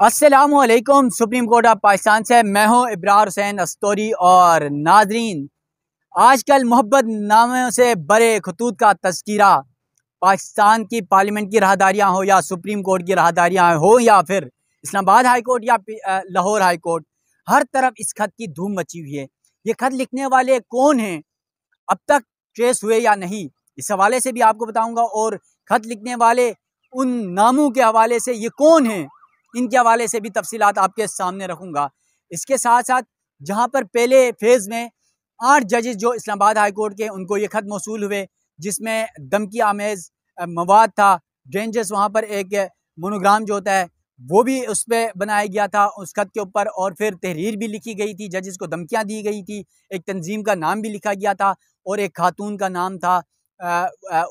अस्सलामुअलैकुम। Supreme court of Pakistan से मैं हूं इब्रार हुसैन अस्तोरी। और नाजरीन, आजकल मोहब्बत नामों से बड़े खतूत का तस्कीरा पाकिस्तान की पार्लियामेंट की राहदारियाँ हो या सुप्रीम कोर्ट की राहदारियाँ हो या फिर इस्लामाबाद हाई कोर्ट या लाहौर हाई कोर्ट, हर तरफ इस खत की धूम मची हुई है। ये खत लिखने वाले कौन हैं, अब तक ट्रेस हुए या नहीं, इस हवाले से भी आपको बताऊंगा। और खत लिखने वाले उन नामों के हवाले से ये कौन हैं, इनके हवाले से भी तफसीलात आपके सामने रखूंगा। इसके साथ साथ जहां पर पहले फेज़ में 8 जजेस जो इस्लामाबाद हाई कोर्ट के, उनको ये खत मौसूल हुए जिसमें धमकी आमेज़ मवाद था, डेंजर्स, वहाँ पर एक मोनोग्राम जो होता है वो भी उस पर बनाया गया था उस खत के ऊपर। और फिर तहरीर भी लिखी गई थी, जजेस को धमकियाँ दी गई थी, एक तंजीम का नाम भी लिखा गया था और एक खातून का नाम था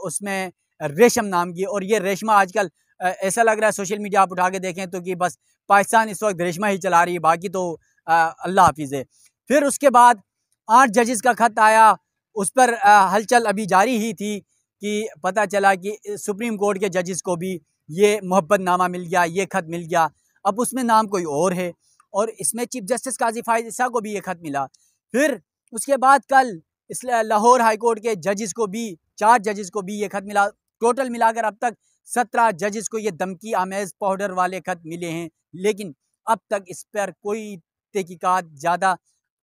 उसमें रेशम नाम की। और ये रेशमा आजकल ऐसा लग रहा है सोशल मीडिया आप उठा के देखें तो कि बस पाकिस्तान इस वक्त रेशमा ही चला रही है, बाकी तो अल्लाह हाफिज़ है। फिर उसके बाद 8 जजेस का खत आया, उस पर हलचल अभी जारी ही थी कि पता चला कि सुप्रीम कोर्ट के जजेस को भी ये मोहब्बतनामा मिल गया, ये खत मिल गया। अब उसमें नाम कोई और है और इसमें चीफ जस्टिस काजी फायद ईसा को भी ये खत मिला। फिर उसके बाद कल इस लाहौर हाई कोर्ट के जजेस को भी, 4 जजेस को भी ये खत मिला। टोटल मिलाकर अब तक 17 जजेस को ये धमकी आमेज पाउडर वाले खत मिले हैं, लेकिन अब तक इस पर कोई तहकीकात ज़्यादा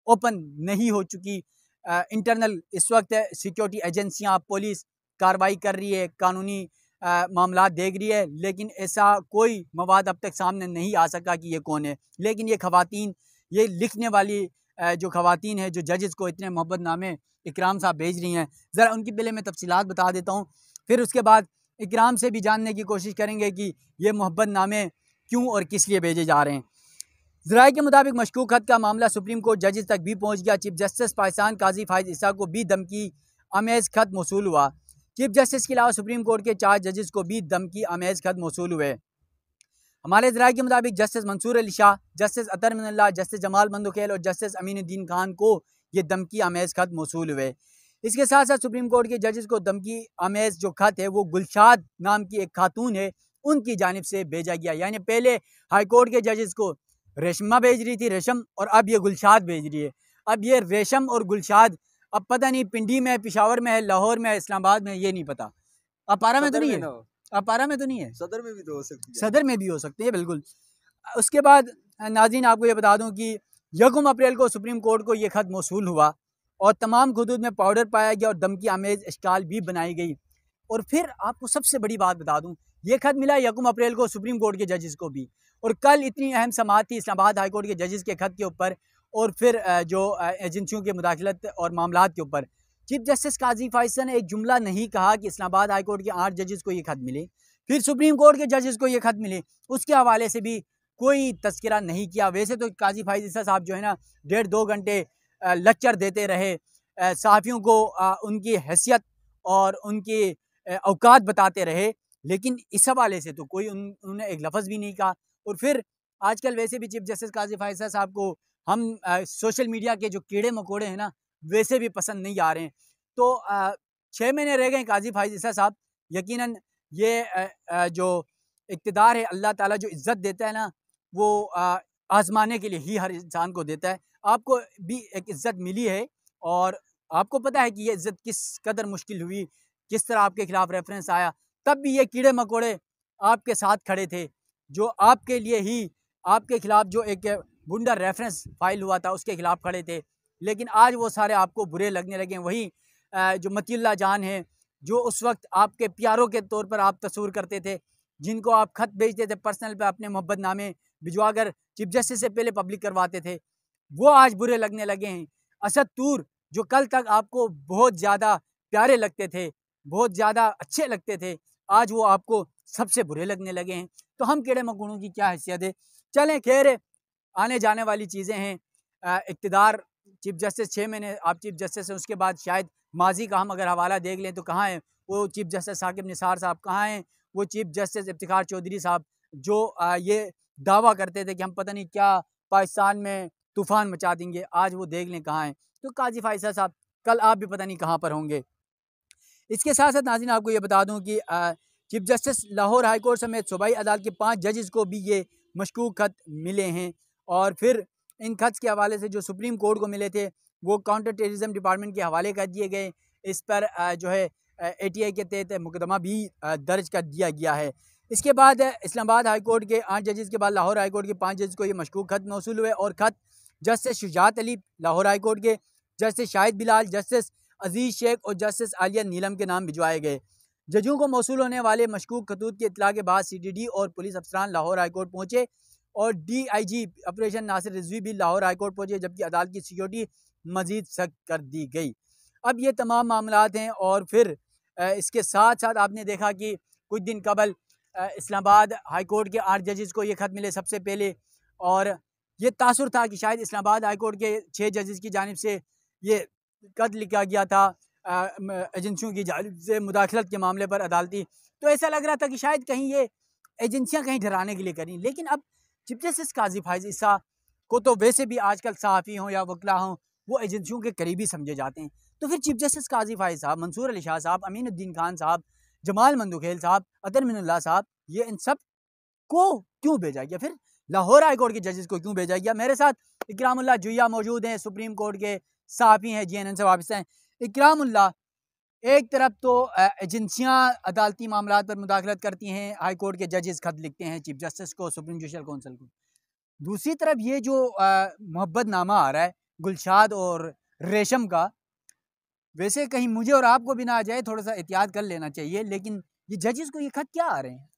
ओपन नहीं हो चुकी। इंटरनल इस वक्त सिक्योरिटी एजेंसियां, पुलिस कार्रवाई कर रही है, कानूनी मामला देख रही है, लेकिन ऐसा कोई मवाद अब तक सामने नहीं आ सका कि ये कौन है। लेकिन ये खवातीन, ये लिखने वाली जो खवातीन है, जो जजेस को इतने मोहब्बतनामे इकराम साहब भेज रही हैं, ज़रा उनकी पहले मैं तफसीलात बता देता हूँ। फिर उसके बाद इकराम से भी जानने की कोशिश करेंगे कि ये मोहब्बतनामे क्यों और किस लिए भेजे जा रहे हैं। ज़राए के मुताबिक मशकूक खत का मामला सुप्रीम कोर्ट जजेस तक भी पहुँच गया। चीफ जस्टिस पाकिस्तान काजी फायद ईसा को भी धमकी आमेज खत मौसूल हुआ। चीफ जस्टिस के अलावा सुप्रीम कोर्ट के 4 जजेस को भी धमकी आमेज खत मौसूल हुए। हमारे ज़राए के मुताबिक जस्टिस मंसूर अली शाह, जस्टिस अतर मिनल्ला, जस्टिस जमाल बंदुखेल और जस्टिस अमीनुद्दीन खान को ये धमकी आमेज खत मौसूल हुए। इसके साथ साथ सुप्रीम कोर्ट के जजेस को धमकी आमेज जो खत है वो गुलशाद नाम की एक खातून है, उनकी जानिब से भेजा गया। यानी पहले हाई कोर्ट के जजेस को रेशमा भेज रही थी, रेशम, और अब ये गुलशाद भेज रही है। अब ये रेशम और गुलशाद अब पता नहीं पिंडी में, पिशावर में है, लाहौर में है, इस्लामाबाद में, ये नहीं पता। अपारा में तो नहीं है, अपारा में तो नहीं है, सदर में भी तो हो सकती है, सदर में भी हो सकती है, बिल्कुल। उसके बाद नाज़रीन आपको ये बता दूं कि 1 अप्रैल को सुप्रीम कोर्ट को ये खत मौसूल हुआ और तमाम खतूत में पाउडर पाया गया और धमकी आमेज इश्काल भी बनाई गई। और फिर आपको सबसे बड़ी बात बता दूं, ये खत मिला 1 अप्रैल को सुप्रीम कोर्ट के जजेस को भी, और कल इतनी अहम समाअत थी इस्लामाबाद हाई कोर्ट के जजेस के खत के ऊपर और फिर जो एजेंसियों के मुदाखलत और मामलात के ऊपर। चीफ जस्टिस काजी फायद ईसा ने एक जुमला नहीं कहा कि इस्लामाबाद हाई कोर्ट के 8 जजेस को ये खत मिले, फिर सुप्रीम कोर्ट के जजेस को ये खत मिले, उसके हवाले से भी कोई तस्करा नहीं किया। वैसे तो काजी फायद ईसा साहब जो है ना 1.5-2 घंटे लेक्चर देते रहे, सहाफ़ियों को उनकी हैसियत और उनकी औकात बताते रहे, लेकिन इस हवाले से तो कोई उन्होंने एक लफ्ज़ भी नहीं कहा। और फिर आजकल वैसे भी चीफ जस्टिस काजी फायद ईसा साहब को हम सोशल मीडिया के जो कीड़े मकोड़े हैं ना, वैसे भी पसंद नहीं आ रहे हैं। तो 6 महीने रह गए काजी फायद ईसा साहब। यकीनन ये जो इक़्तिदार है, अल्लाह ताला जो इज़्ज़त देता है ना, वो आज़माने के लिए ही हर इंसान को देता है। आपको भी एक इज़्ज़त मिली है और आपको पता है कि ये इज़्ज़त किस कदर मुश्किल हुई, किस तरह आपके खिलाफ रेफरेंस आया, तब भी ये कीड़े मकोड़े आपके साथ खड़े थे, जो आपके लिए ही, आपके खिलाफ जो एक गुंडा रेफरेंस फाइल हुआ था उसके खिलाफ खड़े थे। लेकिन आज वो सारे आपको बुरे लगने लगे। वही जो मतीउल्लाह जान है, जो उस वक्त आपके प्यारों के तौर पर आप तस्वूर करते थे, जिनको आप खत भेजते थे पर्सनल पे, अपने मोहब्बतनामे भिजवा कर चीफ जस्टिस से पहले पब्लिक करवाते थे, वो आज बुरे लगने लगे हैं। असद तूर जो कल तक आपको बहुत ज़्यादा प्यारे लगते थे, बहुत ज़्यादा अच्छे लगते थे, आज वो आपको सबसे बुरे लगने लगे हैं। तो हम कीड़े मकोड़ों की क्या हैसियत है। चलें, खैर, आने जाने वाली चीज़ें हैं। इक़्तिदार चीफ जस्टिस 6 महीने आप चीफ जस्टिस हैं, उसके बाद शायद माजी का हम अगर हवाला देख लें तो कहाँ हैं वो चीफ जस्टिस साकिब निसार साहब, कहाँ हैं वो चीफ जस्टिस इफ्तिखार चौधरी साहब, जो ये दावा करते थे कि हम पता नहीं क्या पाकिस्तान में तूफ़ान मचा देंगे। आज वो देख लें कहाँ हैं। तो काजी फायद ईसा साहब, कल आप भी पता नहीं कहाँ पर होंगे। इसके साथ साथ नाज़रीन आपको ये बता दूँ कि chief justice Lahore high court समेत सूबाई अदालत के 5 जजेस को भी ये मशकूक खत मिले हैं, और फिर इन खत के हवाले से जो सुप्रीम कोर्ट को मिले थे वो काउंटर टेररिज्म डिपार्टमेंट के हवाले कर दिए गए। इस पर जो है ATI के तहत मुकदमा भी दर्ज कर दिया गया है। इसके बाद इस्लामाबाद हाई कोर्ट के 8 जजेस के बाद लाहौर हाई कोर्ट के 5 जजेस को ये मशकूक खत मौसूल हुए, और खत justice Shujaat Ali Lahore high court के, जस्टिस शाहिद बिलाल, जस्टिस अजीज़ शेख और जस्टिस आलिया नीलम के नाम भिजवाए गए। जजों को मौसूल होने वाले मशकूक खतूत की इत्तला के बाद CTD और पुलिस अफसरान लाहौर हाई कोर्ट पहुँचे, और DIG ऑपरेशन नासिर रिजवी भी लाहौर हाई कोर्ट पहुँचे, जबकि अदालत की सिक्योरिटी मजीद सख्त कर दी गई। अब ये तमाम मामलात हैं, और फिर इसके साथ साथ आपने देखा कि कुछ दिन कबल इस्लामाबाद हाई कोर्ट के 8 जजेस को ये ख़त मिले सबसे पहले, और ये तासुर था कि शायद इस्लामाबाद हाई कोर्ट के 6 जजेस की जानिब से ये खत लिखा गया था एजेंसियों की जानिब से मुदाखलत के मामले पर अदालती। तो ऐसा लग रहा था कि शायद कहीं ये एजेंसियां कहीं डराने के लिए करी, लेकिन अब चीफ जस्टिस काजी फाइज ईसा को तो वैसे भी आजकल सहाफ़ी हों या वकला हों वो एजेंसियों के करीबी समझे जाते हैं। तो फिर चीफ जस्टिस काजी फाइज साहब, मंसूर अली शाह साहब, अमीनुद्दीन खान साहब, जमाल मंदुखेल साहब, अतर मिनुल्लाह साहब, ये इन सब को क्यों भेजा गया? फिर लाहौर हाई कोर्ट के जजेस को क्यों भेजा गया? मेरे साथ इकरामुल्लाह जुइया मौजूद हैं, सुप्रीम कोर्ट के सहाफ़ी हैं, GNN से वाबस्ता हैं। इकरामुल्लाह, एक तरफ तो एजेंसियां अदालती मामलात पर मुदाखलत करती हैं, हाई कोर्ट के जजेस खत लिखते हैं चीफ जस्टिस को, सुप्रीम जुडिशल काउंसिल को। दूसरी तरफ ये जो मोहब्बतनामा आ रहा है गुलशाद और रेशम का, वैसे कहीं मुझे और आपको भी ना आ जाए, थोड़ा सा एहतियात कर लेना चाहिए, लेकिन ये जजेस को ये खत क्या आ रहे हैं?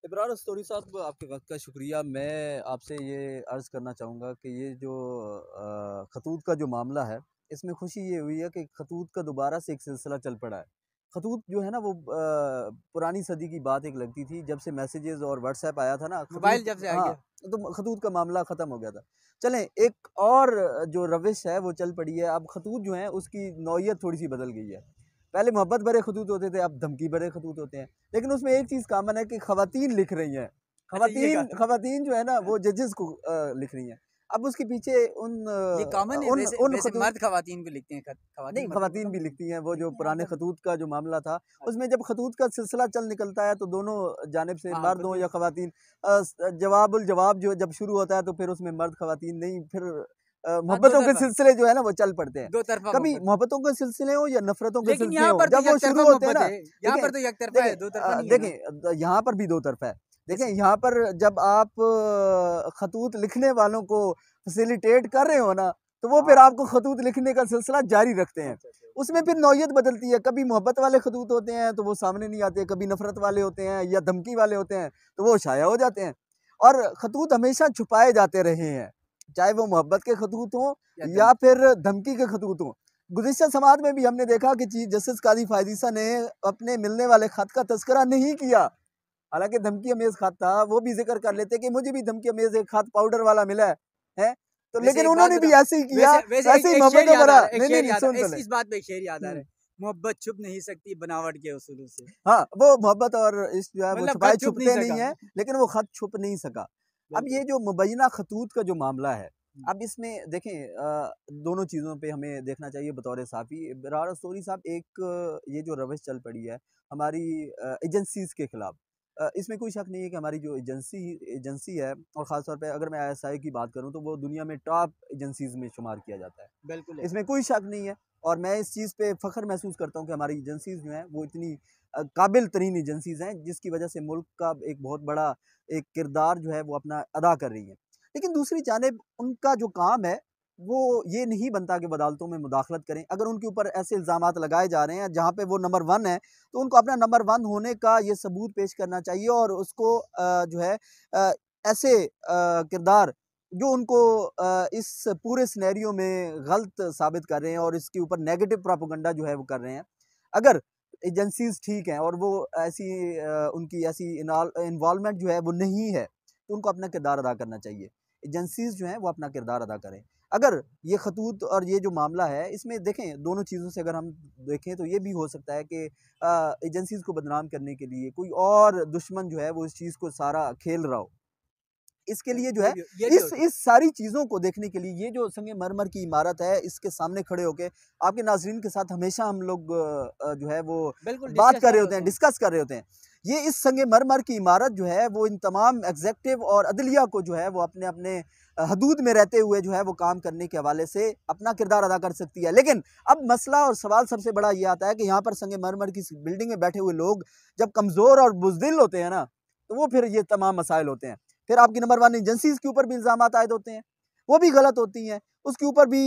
इब्रार अस्तोरी साहब, आपके वक्त का शुक्रिया। मैं आपसे ये अर्ज़ करना चाहूँगा कि ये जो खतूत का जो मामला है, इसमें खुशी ये हुई है कि खतूत का दोबारा से एक सिलसिला चल पड़ा है। खतूत जो है ना वो पुरानी सदी की बात एक लगती थी, जब से मैसेजेस और व्हाट्सएप आया था ना, मोबाइल जब से आ गया, तो खतूत का मामला ख़त्म हो गया था। चलें, एक और जो रविश है वो चल पड़ी है। अब खतूत जो है उसकी नौइयत थोड़ी सी बदल गई है। पहले मोहब्बत भरे खतूत होते थे, अब धमकी भरे खतूत होते हैं। लेकिन उसमें एक चीज़ कॉमन है कि ख़वातीन लिख रही हैं। ख़वातीन जो है ना वो जजेस को लिख रही हैं। अब उसके पीछे ये कॉमन है, वैसे मर्द ख़वातीन को लिखते हैं खत, नहीं, ख़वातीन भी लिखती हैं। वो जो पुराने खतूत का जो मामला था उसमें जब खतूत का सिलसिला चल निकलता है तो दोनों जानिब से मर्द हो या ख़वातीन, जवाबुल जवाब जो जब शुरू होता है तो फिर उसमें मर्द ख़वातीन नहीं, फिर मोहब्बतों के सिलसिले जो है ना वो चल पड़ते हैं। कभी मोहब्बतों के सिलसिले हो या नफरतों के सिलसिले हो, जब वो शुरू होते हैं ना, यहाँ पर तो एक तरफा है, दो तरफा नहीं है। देखें, यहाँ पर भी दो तरफा है। देखें, यहाँ पर जब आप खतूत लिखने वालों को फैसिलिटेट कर रहे हो ना, तो वो फिर आपको खतूत लिखने का सिलसिला जारी रखते हैं। उसमें फिर नौयत बदलती है। कभी मोहब्बत वाले खतूत होते हैं तो वो सामने नहीं आते, कभी नफरत वाले होते हैं या धमकी वाले होते हैं तो वो शाया हो जाते हैं। और खतूत हमेशा छुपाए जाते रहे हैं, चाहे वो मोहब्बत के खतूत हों या फिर धमकी के खतूत हों। गुज़िश्ता समाज में भी हमने देखा कि चीफ जस्टिस काजी फाइज ईसा ने अपने मिलने वाले खत का तस्करा नहीं किया, हालांकि धमकी अमेज खत था, वो भी जिक्र कर लेते कि मुझे भी धमकी अमेज एक खत पाउडर वाला मिला है तो, लेकिन उन्होंने भी ऐसे ही किया, ऐसे ही मोहब्बत भरा। नहीं, इस बात पे एक शेर याद आ रहा है, मोहब्बत छुप नहीं सकती बनावट के उसूलों से। हाँ, वो मोहब्बत और इस जो है वो छुपाए छुपते नहीं है, लेकिन वो खत छुप नहीं सका। अब ये जो मुबैना खतूत का जो मामला है, अब इसमें देखें दोनों चीज़ों पे हमें देखना चाहिए बतौर साफ़ी। इब्रार अस्तोरी साहब, एक ये जो रविश चल पड़ी है हमारी एजेंसीज़ के ख़िलाफ़, इसमें कोई शक नहीं है कि हमारी जो एजेंसी है, और ख़ासतौर पे अगर मैं ISI की बात करूं तो वो दुनिया में टॉप एजेंसीज़ में शुमार किया जाता है, बिल्कुल, इसमें कोई शक नहीं है। और मैं इस चीज़ पे फ़ख्र महसूस करता हूं कि हमारी एजेंसीज़ जो हैं वो इतनी काबिल तरीन एजेंसीज़ हैं, जिसकी वजह से मुल्क का एक बहुत बड़ा एक किरदार जो है वो अपना अदा कर रही हैं। लेकिन दूसरी जानिब उनका जो काम है वो ये नहीं बनता कि अदालतों में मुदाखलत करें। अगर उनके ऊपर ऐसे इल्ज़ामात लगाए जा रहे हैं जहाँ पे वो नंबर 1 है, तो उनको अपना नंबर 1 होने का ये सबूत पेश करना चाहिए, और उसको जो है ऐसे किरदार जो उनको इस पूरे सिनेरियो में गलत साबित कर रहे हैं और इसके ऊपर नेगेटिव प्रोपेगेंडा जो है वो कर रहे हैं, अगर एजेंसीज ठीक हैं और वो ऐसी उनकी ऐसी इन्वॉल्वमेंट जो है वो नहीं है, तो उनको अपना किरदार अदा करना चाहिए। एजेंसीज जो हैं वो अपना किरदार अदा करें। अगर ये खतूत और ये जो मामला है, इसमें देखें दोनों चीज़ों से अगर हम देखें तो ये भी हो सकता है कि एजेंसीज को बदनाम करने के लिए कोई और दुश्मन जो है वो इस चीज़ को सारा खेल रहा हो। इसके लिए जो है इस सारी चीज़ों को देखने के लिए ये जो संगमरमर की इमारत है, इसके सामने खड़े होके आपके नाज़रीन के साथ हमेशा हम लोग जो है वो बात कर रहे होते हैं, डिस्कस कर रहे होते हैं ये इस संगमरमर की इमारत जो है वो इन तमाम एग्जेक्टिव और अदलिया को जो है वो अपने अपने हदूद में रहते हुए जो है वो काम करने के हवाले से अपना किरदार अदा कर सकती है। लेकिन अब मसला और सवाल सबसे बड़ा ये आता है कि यहाँ पर संगमरमर की बिल्डिंग में बैठे हुए लोग जब कमज़ोर और बुज़दिल होते हैं ना, तो वो फिर ये तमाम मसाइल होते हैं। फिर आपकी नंबर 1 एजेंसीज़ के ऊपर भी इल्ज़ामात आयद होते हैं, वो भी गलत होती हैं, उसके ऊपर भी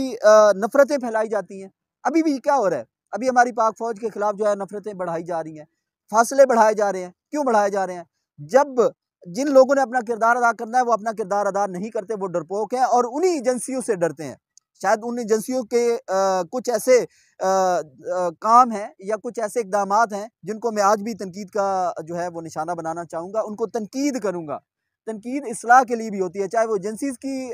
नफ़रतें फैलाई जाती हैं। अभी भी क्या हो रहा है? अभी हमारी पाक फ़ौज के खिलाफ जो है नफ़रतें बढ़ाई जा रही हैं, फासले बढ़ाए जा रहे हैं। क्यों बढ़ाए जा रहे हैं? जब जिन लोगों ने अपना किरदार अदा करना है वो अपना किरदार अदा नहीं करते, वो डरपोक हैं और उन्हीं एजेंसियों से डरते हैं। शायद उन एजेंसियों के कुछ ऐसे काम हैं या कुछ ऐसे इक़दामात हैं जिनको मैं आज भी तनकीद का जो है वो निशाना बनाना चाहूँगा, उनको तनकीद करूँगा। तनकीद इस्लाह के लिए भी होती है, चाहे वो एजेंसीज़ की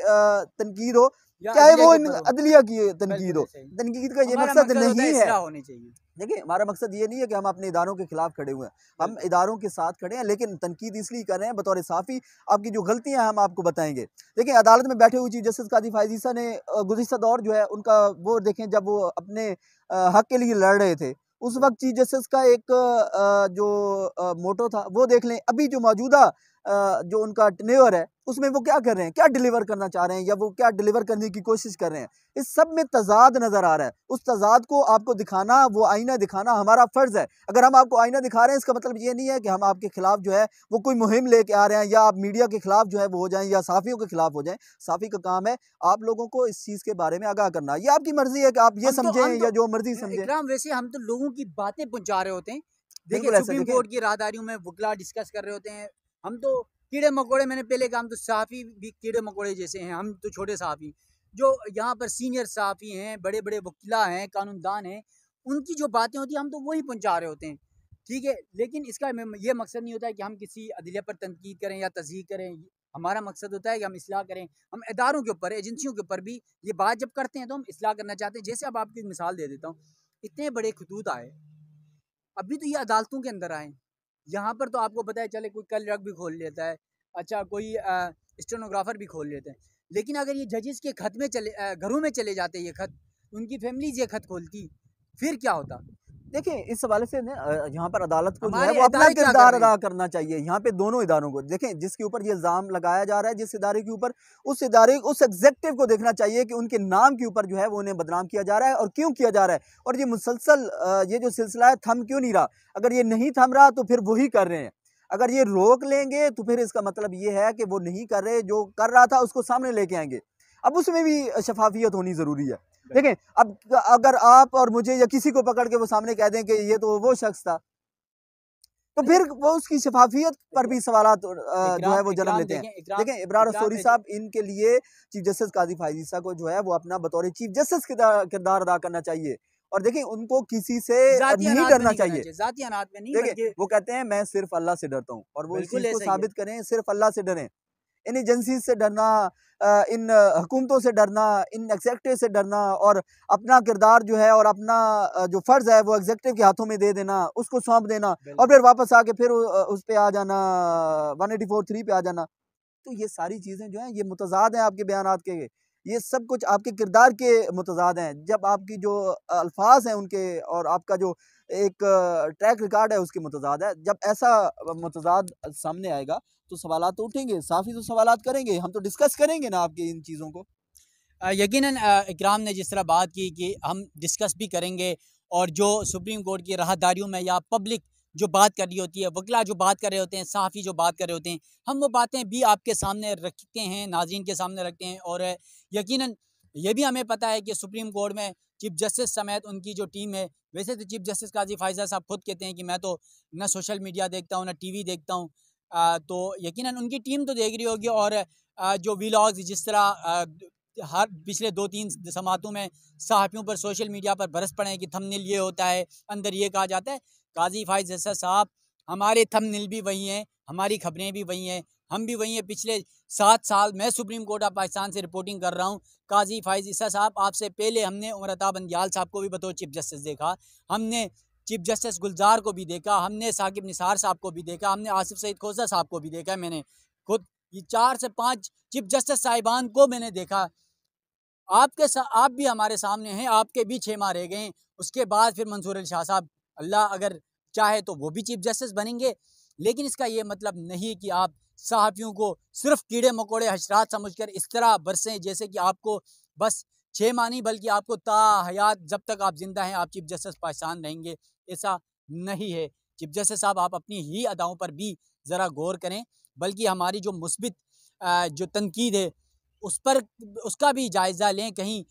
तनकीद हो, चाहे वो अदलिया की तनकीद हो। तनकीद का ये मकसद नहीं है। होनी चाहिए। देखिए, हमारा मकसद ये नहीं है कि हम अपने इदारों के खिलाफ खड़े हुए हैं, हम इदारों के साथ खड़े हैं, लेकिन तनकीद इसलिए कर रहे हैं बतौर साफ़ी, आपकी जो गलतियां हैं हम आपको बताएंगे। देखिए, अदालत में बैठे हुए चीफ जस्टिस काजी फ़ाइज़ ईसा ने गुज़िश्ता दौर जो है उनका वो देखें, जब वो अपने हक के लिए लड़ रहे थे, उस वक्त चीफ जस्टिस का एक जो मोटो था वो देख लें। अभी जो मौजूदा जो उनका टेन्योर है उसमें वो क्या कर रहे हैं, क्या डिलीवर करना चाह रहे हैं या वो क्या डिलीवर करने की कोशिश कर रहे हैं, इस सब में तजाद नजर आ रहा है। उस तजाद को आपको दिखाना, वो आईना दिखाना हमारा फर्ज है। अगर हम आपको आईना दिखा रहे हैं, इसका मतलब ये नहीं है कि हम आपके खिलाफ जो है वो कोई मुहिम लेके आ रहे हैं या आप मीडिया के खिलाफ जो है वो हो जाएं या साफियों के खिलाफ हो जाएं। साफी का काम है आप लोगों को इस चीज के बारे में आगाह करना। ये आपकी मर्जी है कि आप ये समझें या जो मर्जी समझें। वैसे हम तो लोगों की बातें पहुंचा रहे होते हैं। देखिए, सुप्रीम कोर्ट की राहदारियों में वकला डिस्कस कर रहे होते हैं। हम तो कीड़े मकोड़े, मैंने पहले कहा, हम तो सहाफ़ी भी कीड़े मकोड़े जैसे हैं। हम तो छोटे सहाफ़ी, जो यहाँ पर सीनियर सहाफ़ी हैं, बड़े बड़े वकीला हैं, कानूनदान हैं, उनकी जो बातें होती हैं हम तो वही पहुँचा रहे होते हैं। ठीक है, लेकिन इसका ये मकसद नहीं होता है कि हम किसी अदलिया पर तनकीद करें या तज़हीक करें। हमारा मकसद होता है कि हम इस्लाह करें। हम इदारों के ऊपर, एजेंसियों के ऊपर भी ये बात जब करते हैं तो हम इस्लाह करना चाहते हैं। जैसे अब आपकी मिसाल दे देता हूँ, इतने बड़े खतूत आए, अभी तो ये अदालतों के अंदर आए। यहाँ पर तो आपको पता है, चले कोई कल रग भी खोल लेता है, अच्छा कोई स्टेनोग्राफर भी खोल लेते हैं। लेकिन अगर ये जजेस के खत में चले, घरों में चले जाते ये खत, उनकी फैमिलीज ये खत खोलती, फिर क्या होता? देखिए, इस हवाले से यहाँ पर अदालत को जो है वो अपना किरदार अदा करना चाहिए। यहाँ पे दोनों इदारों को देखें, जिसके ऊपर ये इल्ज़ाम लगाया जा रहा है, जिस इदारे के ऊपर, उस इदारे, उस एग्जेक्टिव को देखना चाहिए कि उनके नाम के ऊपर जो है वो उन्हें बदनाम किया जा रहा है और क्यों किया जा रहा है। और ये मुसलसल ये जो सिलसिला है थम क्यों नहीं रहा? अगर ये नहीं थम रहा तो फिर वही कर रहे हैं। अगर ये रोक लेंगे तो फिर इसका मतलब ये है कि वो नहीं कर रहे, जो कर रहा था उसको सामने लेके आएंगे। अब उसमें भी शफाफियत होनी ज़रूरी है। देखें, अब अगर आप और मुझे या किसी को पकड़ के वो सामने कह दें कि ये तो वो शख्स था, तो फिर वो उसकी शफाफियत पर भी सवालात जो है वो जन्म लेते हैं। देखें, इब्रार अस्तोरी साहब, इनके लिए चीफ जस्टिस काजी फ़ाइज़ ईसा को जो है वो अपना बतौर चीफ जस्टिस किरदार अदा करना चाहिए। और देखिए, उनको किसी से नहीं डरना चाहिए। ज़ाती अनात में नहीं। देखिए, वो कहते हैं मैं सिर्फ अल्लाह से डरता हूँ, और वो इस चीज़ को साबित करें, सिर्फ अल्लाह से डरें। इन एजेंसी से डरना, इन हुकूमतों से डरना, इन एग्जेक्टिव से डरना और अपना किरदार जो है और अपना जो फ़र्ज़ है वो एग्जेक्टिव के हाथों में दे देना, उसको सौंप देना और फिर वापस आके फिर उस पे आ जाना, 184(3) पे आ जाना। तो ये सारी चीज़ें जो हैं ये मुतज़ाद हैं आपके बयानात के। ये सब कुछ आपके किरदार के मुतज़ाद हैं। जब आपकी जो अल्फाज हैं उनके और आपका जो एक ट्रैक रिकॉर्ड है उसके मुतज़ाद है। जब ऐसा मुतज़ाद सामने आएगा तो सवालात तो उठेंगे, साफ़ी तो सवालात करेंगे, हम तो डिस्कस करेंगे ना आपकी इन चीज़ों को। यकीनन इकराम ने जिस तरह बात की कि हम डिस्कस भी करेंगे, और जो सुप्रीम कोर्ट की राहदारियों में या पब्लिक जो बात कर रही होती है, वकला जो बात कर रहे होते हैं, सहाफ़ी जो बात कर रहे होते हैं, हम वो बातें भी आपके सामने रखते हैं, नाज़रीन के सामने रखते हैं। और यकीनन ये भी हमें पता है कि सुप्रीम कोर्ट में चीफ जस्टिस समेत उनकी जो टीम है, वैसे तो चीफ जस्टिस काजी फ़ाइज़ ईसा साहब खुद कहते हैं कि मैं तो ना सोशल मीडिया देखता हूँ, ना टीवी देखता हूँ, तो यकीनन उनकी टीम तो देख रही होगी। और जो वीलॉग्स जिस तरह हर पिछले 2-3 समातों में सहाफ़ियों पर सोशल मीडिया पर बरस पड़े हैं कि थंबनेल ये होता है, अंदर ये कहा जाता है। काजी फ़ाइज़ ईसा साहब, हमारे थंबनेल भी वही हैं, हमारी खबरें भी वही हैं, हम भी वही हैं। पिछले 7 साल मैं सुप्रीम कोर्ट ऑफ पाकिस्तान से रिपोर्टिंग कर रहा हूँ। काजी फ़ाइज़ ईसा साहब, आपसे पहले हमने उमर अता बंदियाल साहब को भी बतौर चीफ जस्टिस देखा, हमने चीफ जस्टिस गुलजार को भी देखा, हमने साकिब निसार साहब को भी देखा, हमने आसिफ सईद खोसा साहब को भी देखा। मैंने खुद ये 4 से 5 चीफ जस्टिस साहिबान को मैंने देखा। आप भी हमारे सामने हैं, आपके भी 6 माह रह गए हैं। उसके बाद फिर मंसूर अली शाह साहब, अल्लाह अगर चाहे तो वो भी चीफ जस्टिस बनेंगे। लेकिन इसका ये मतलब नहीं कि आप सहाफ़ियों को सिर्फ कीड़े मकोड़े हशरात समझकर इस तरह बरसें जैसे कि आपको बस 6 माह नहीं बल्कि आपको ता हयात जब तक आप जिंदा हैं आप चीफ जस्टिस पाकिस्तान रहेंगे। ऐसा नहीं है। चीफ जस्टिस साहब आप अपनी ही अदाओं पर भी ज़रा गौर करें, बल्कि हमारी जो मुस्बित जो तनकीद है उस पर उसका भी जायज़ा लें। कहीं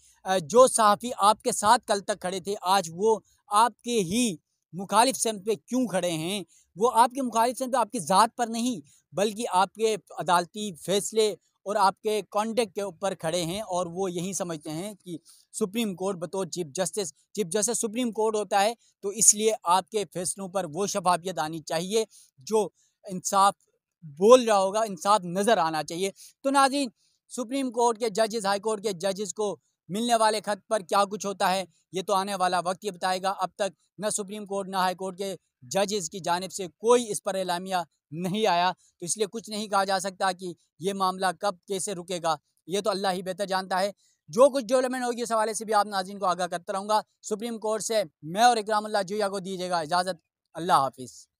जो सहाफ़ी आपके साथ कल तक खड़े थे आज वो आपके ही मुखालिफ सिमत पे क्यों खड़े हैं? वो आपके मुखालिफ सिमत पे आपकी ज़ात पर नहीं बल्कि आपके अदालती फ़ैसले और आपके कॉन्डक्ट के ऊपर खड़े हैं, और वो यही समझते हैं कि सुप्रीम कोर्ट बतौर चीफ जस्टिस सुप्रीम कोर्ट होता है, तो इसलिए आपके फ़ैसलों पर वो शफाफियत आनी चाहिए जो इंसाफ बोल रहा होगा, इंसाफ नज़र आना चाहिए। तो नाज़रीन, सुप्रीम कोर्ट के जजेस, हाई कोर्ट के जजेस को मिलने वाले खत पर क्या कुछ होता है ये तो आने वाला वक्त ये बताएगा। अब तक न सुप्रीम कोर्ट न हाई कोर्ट के जजेस की जानिब से कोई इस पर एलामिया नहीं आया, तो इसलिए कुछ नहीं कहा जा सकता कि ये मामला कब कैसे रुकेगा, ये तो अल्लाह ही बेहतर जानता है। जो कुछ डेवलपमेंट होगी इस हवाले से भी आप नाज़रीन को आगाह करता रहूँगा। सुप्रीम कोर्ट से मैं और इकरामुल्लाह जुया को दीजिएगा इजाज़त। अल्लाह हाफिज़।